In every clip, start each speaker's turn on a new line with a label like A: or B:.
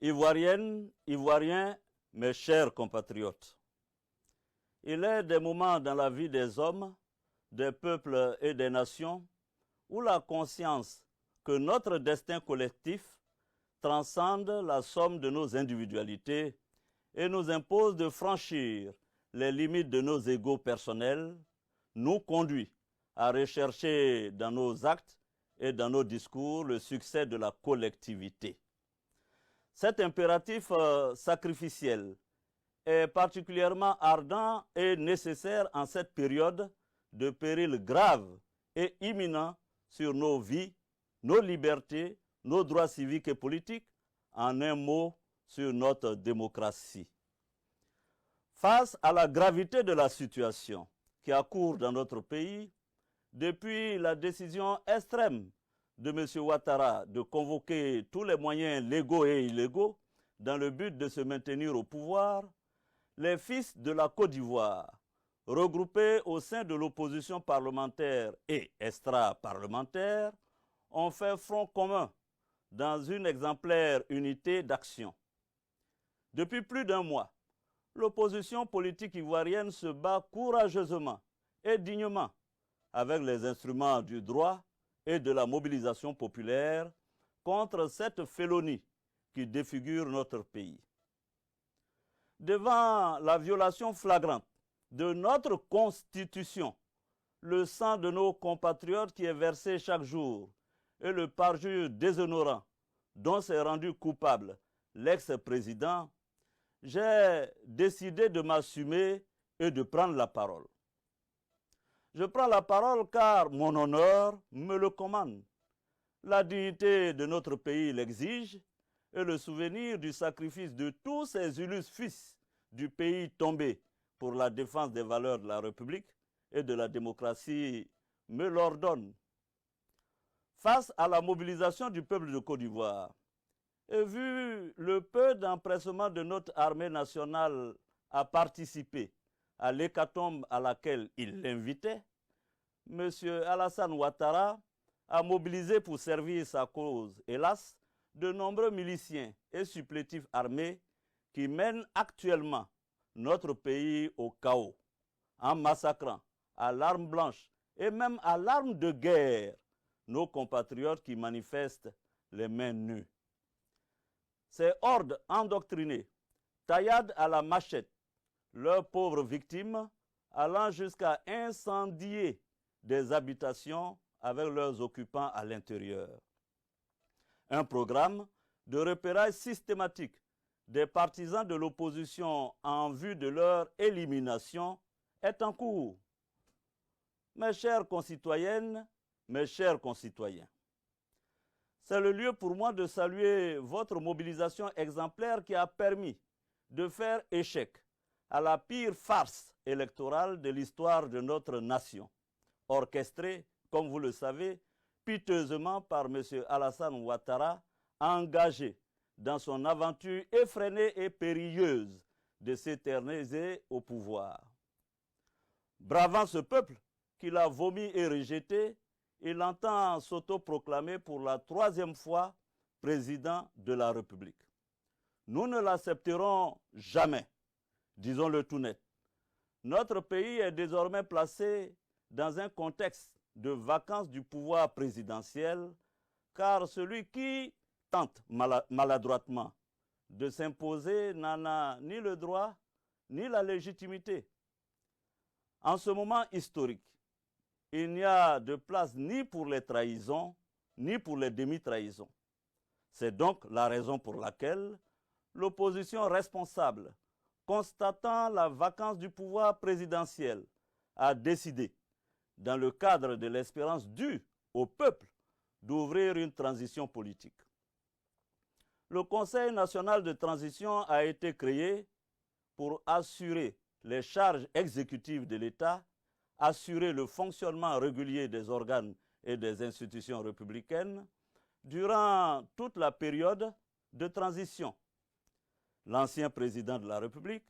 A: Ivoiriennes, Ivoiriens, mes chers compatriotes, il est des moments dans la vie des hommes, des peuples et des nations où la conscience que notre destin collectif transcende la somme de nos individualités et nous impose de franchir les limites de nos égos personnels, nous conduit à rechercher dans nos actes et dans nos discours le succès de la collectivité. Cet impératif sacrificiel est particulièrement ardent et nécessaire en cette période de péril grave et imminent sur nos vies, nos libertés, nos droits civiques et politiques, en un mot, sur notre démocratie. Face à la gravité de la situation qui accourt dans notre pays, depuis la décision extrême de M. Ouattara de convoquer tous les moyens légaux et illégaux dans le but de se maintenir au pouvoir, les fils de la Côte d'Ivoire, regroupés au sein de l'opposition parlementaire et extra-parlementaire, ont fait front commun dans une exemplaire unité d'action. Depuis plus d'un mois, l'opposition politique ivoirienne se bat courageusement et dignement avec les instruments du droit et de la mobilisation populaire contre cette félonie qui défigure notre pays. Devant la violation flagrante de notre Constitution, le sang de nos compatriotes qui est versé chaque jour et le parjure déshonorant dont s'est rendu coupable l'ex-président, j'ai décidé de m'assumer et de prendre la parole. Je prends la parole car mon honneur me le commande. La dignité de notre pays l'exige et le souvenir du sacrifice de tous ces illustres fils du pays tombés pour la défense des valeurs de la République et de la démocratie me l'ordonne. Face à la mobilisation du peuple de Côte d'Ivoire, et vu le peu d'empressement de notre armée nationale à participer à l'hécatombe à laquelle il l'invitait, M. Alassane Ouattara a mobilisé pour servir sa cause, hélas, de nombreux miliciens et supplétifs armés qui mènent actuellement notre pays au chaos, en massacrant à l'arme blanche et même à l'arme de guerre nos compatriotes qui manifestent les mains nues. Ces hordes endoctrinées tailladent à la machette leurs pauvres victimes, allant jusqu'à incendier des habitations avec leurs occupants à l'intérieur. Un programme de repérage systématique des partisans de l'opposition en vue de leur élimination est en cours. Mes chères concitoyennes, mes chers concitoyens, c'est le lieu pour moi de saluer votre mobilisation exemplaire qui a permis de faire échec à la pire farce électorale de l'histoire de notre nation, orchestrée, comme vous le savez, piteusement par M. Alassane Ouattara, engagé dans son aventure effrénée et périlleuse de s'éterniser au pouvoir. Bravant ce peuple qu'il a vomi et rejeté, il entend s'autoproclamer pour la 3e fois président de la République. Nous ne l'accepterons jamais, disons-le tout net. Notre pays est désormais placé dans un contexte de vacance du pouvoir présidentiel, car celui qui tente maladroitement de s'imposer n'en a ni le droit ni la légitimité. En ce moment historique, il n'y a de place ni pour les trahisons, ni pour les demi-trahisons. C'est donc la raison pour laquelle l'opposition responsable, constatant la vacance du pouvoir présidentiel, a décidé, dans le cadre de l'espérance due au peuple, d'ouvrir une transition politique. Le Conseil national de transition a été créé pour assurer les charges exécutives de l'État, assurer le fonctionnement régulier des organes et des institutions républicaines durant toute la période de transition. L'ancien président de la République,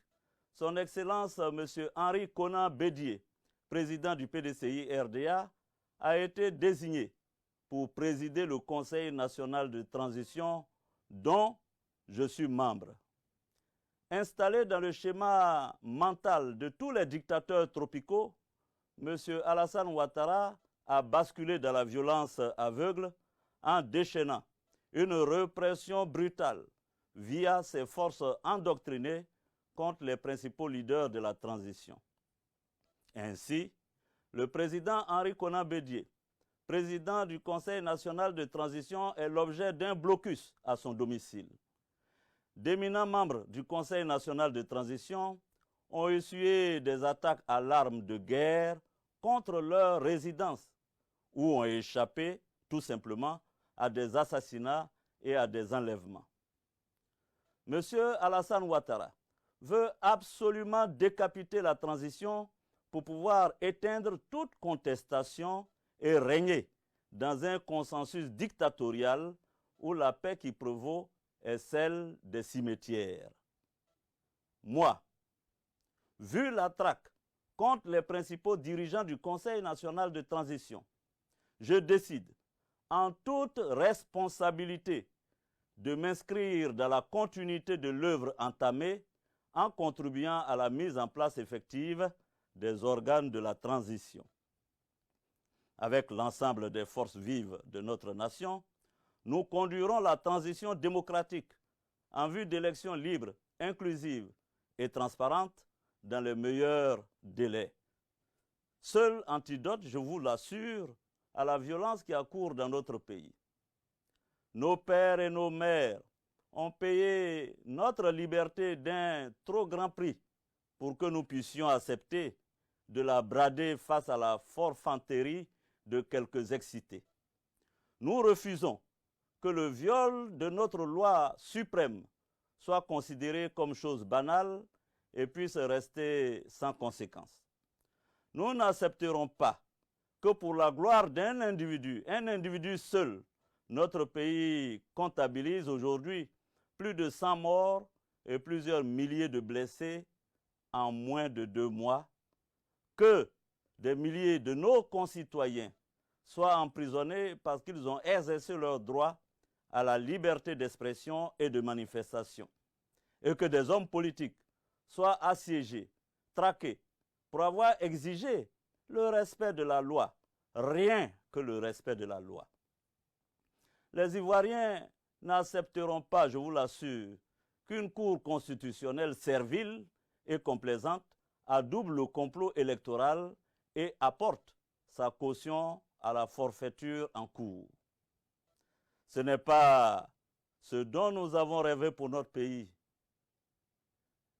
A: son Excellence M. Henri Konan Bédié, président du PDCI-RDA, a été désigné pour présider le Conseil national de transition dont je suis membre. Installé dans le schéma mental de tous les dictateurs tropicaux, M. Alassane Ouattara a basculé dans la violence aveugle en déchaînant une répression brutale via ses forces endoctrinées contre les principaux leaders de la transition. Ainsi, le président Henri Konan Bédié, président du Conseil national de transition, est l'objet d'un blocus à son domicile. D'éminents membres du Conseil national de transition ont essuyé des attaques à l'arme de guerre contre leur résidence ou ont échappé tout simplement à des assassinats et à des enlèvements. M. Alassane Ouattara veut absolument décapiter la transition pour pouvoir éteindre toute contestation et régner dans un consensus dictatorial où la paix qui prévaut est celle des cimetières. Moi, vu la traque contre les principaux dirigeants du Conseil national de transition, je décide, en toute responsabilité, de m'inscrire dans la continuité de l'œuvre entamée en contribuant à la mise en place effective des organes de la transition. Avec l'ensemble des forces vives de notre nation, nous conduirons la transition démocratique en vue d'élections libres, inclusives et transparentes dans les meilleurs délais. Seul antidote, je vous l'assure, à la violence qui accourt dans notre pays. Nos pères et nos mères ont payé notre liberté d'un trop grand prix pour que nous puissions accepter de la brader face à la forfanterie de quelques excités. Nous refusons que le viol de notre loi suprême soit considéré comme chose banale et puisse rester sans conséquence. Nous n'accepterons pas que pour la gloire d'un individu, un individu seul, notre pays comptabilise aujourd'hui plus de 100 morts et plusieurs milliers de blessés en moins de 2 mois, que des milliers de nos concitoyens soient emprisonnés parce qu'ils ont exercé leur droit à la liberté d'expression et de manifestation, et que des hommes politiques soient assiégés, traqués, pour avoir exigé le respect de la loi, rien que le respect de la loi. Les Ivoiriens n'accepteront pas, je vous l'assure, qu'une cour constitutionnelle servile et complaisante adoube le complot électoral et apporte sa caution à la forfaiture en cours. Ce n'est pas ce dont nous avons rêvé pour notre pays.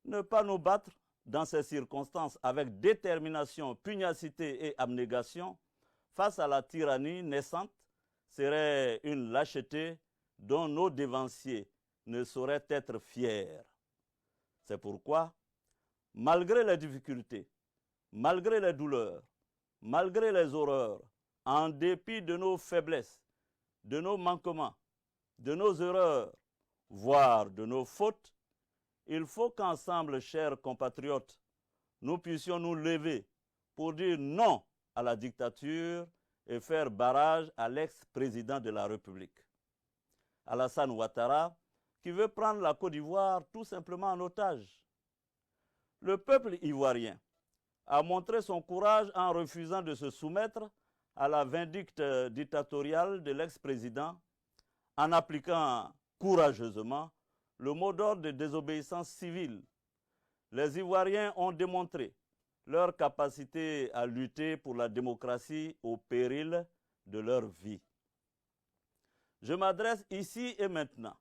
A: Ne pas nous battre dans ces circonstances avec détermination, pugnacité et abnégation face à la tyrannie naissante serait une lâcheté dont nos dévanciers ne sauraient être fiers. C'est pourquoi, malgré les difficultés, malgré les douleurs, malgré les horreurs, en dépit de nos faiblesses, de nos manquements, de nos erreurs, voire de nos fautes, il faut qu'ensemble, chers compatriotes, nous puissions nous lever pour dire non à la dictature et faire barrage à l'ex-président de la République, Alassane Ouattara, qui veut prendre la Côte d'Ivoire tout simplement en otage. Le peuple ivoirien a montré son courage en refusant de se soumettre à la vindicte dictatoriale de l'ex-président, en appliquant courageusement le mot d'ordre de désobéissance civile. Les Ivoiriens ont démontré leur capacité à lutter pour la démocratie au péril de leur vie. Je m'adresse ici et maintenant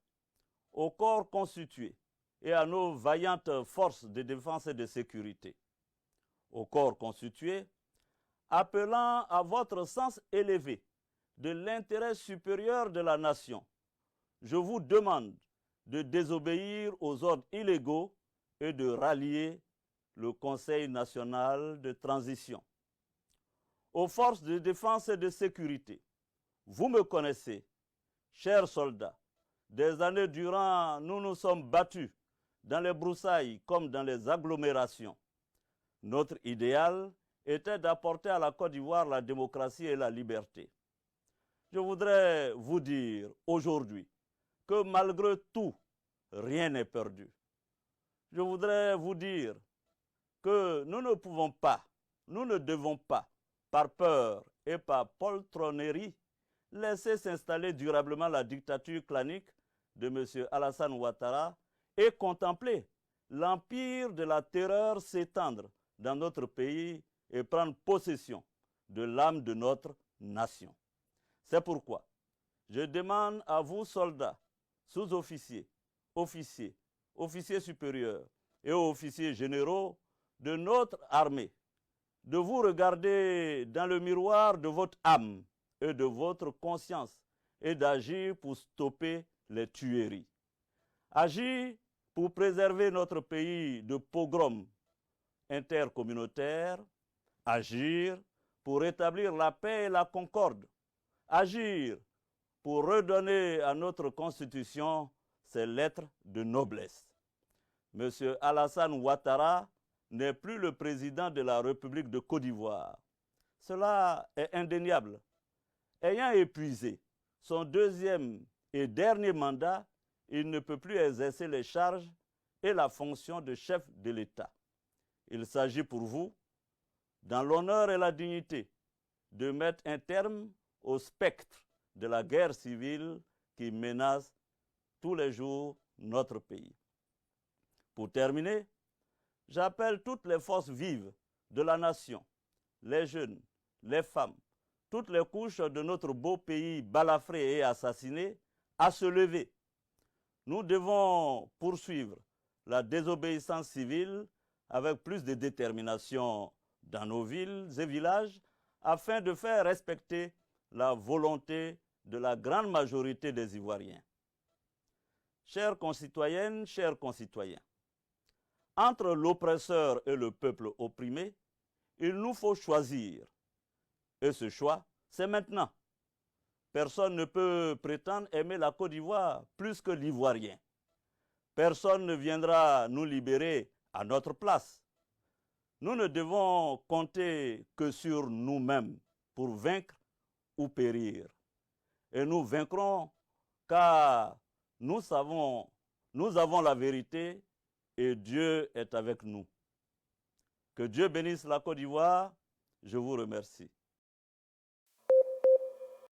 A: au corps constitué et à nos vaillantes forces de défense et de sécurité. Au corps constitué, appelant à votre sens élevé de l'intérêt supérieur de la nation, je vous demande de désobéir aux ordres illégaux et de rallier le Conseil national de transition. Aux forces de défense et de sécurité, vous me connaissez, chers soldats, des années durant, nous nous sommes battus dans les broussailles comme dans les agglomérations. Notre idéal était d'apporter à la Côte d'Ivoire la démocratie et la liberté. Je voudrais vous dire aujourd'hui que malgré tout, rien n'est perdu. Je voudrais vous dire que nous ne pouvons pas, nous ne devons pas, par peur et par poltronnerie, laisser s'installer durablement la dictature clanique de M. Alassane Ouattara et contempler l'empire de la terreur s'étendre dans notre pays et prendre possession de l'âme de notre nation. C'est pourquoi je demande à vous, soldats, sous-officiers, officiers, officiers supérieurs et officiers généraux de notre armée, de vous regarder dans le miroir de votre âme et de votre conscience et d'agir pour stopper les tueries. Agir pour préserver notre pays de pogroms intercommunautaires, agir pour rétablir la paix et la concorde, agir pour redonner à notre Constitution ses lettres de noblesse. M. Alassane Ouattara n'est plus le président de la République de Côte d'Ivoire. Cela est indéniable. Ayant épuisé son deuxième et dernier mandat, il ne peut plus exercer les charges et la fonction de chef de l'État. Il s'agit pour vous, dans l'honneur et la dignité, de mettre un terme au spectre de la guerre civile qui menace tous les jours notre pays. Pour terminer, j'appelle toutes les forces vives de la nation, les jeunes, les femmes, toutes les couches de notre beau pays balafré et assassiné, à se lever. Nous devons poursuivre la désobéissance civile avec plus de détermination dans nos villes et villages afin de faire respecter la volonté de la grande majorité des Ivoiriens. Chères concitoyennes, chers concitoyens, entre l'oppresseur et le peuple opprimé, il nous faut choisir. Et ce choix, c'est maintenant. Personne ne peut prétendre aimer la Côte d'Ivoire plus que l'Ivoirien. Personne ne viendra nous libérer à notre place. Nous ne devons compter que sur nous-mêmes pour vaincre ou périr. Et nous vaincrons car nous avons la vérité et Dieu est avec nous. Que Dieu bénisse la Côte d'Ivoire. Je vous remercie.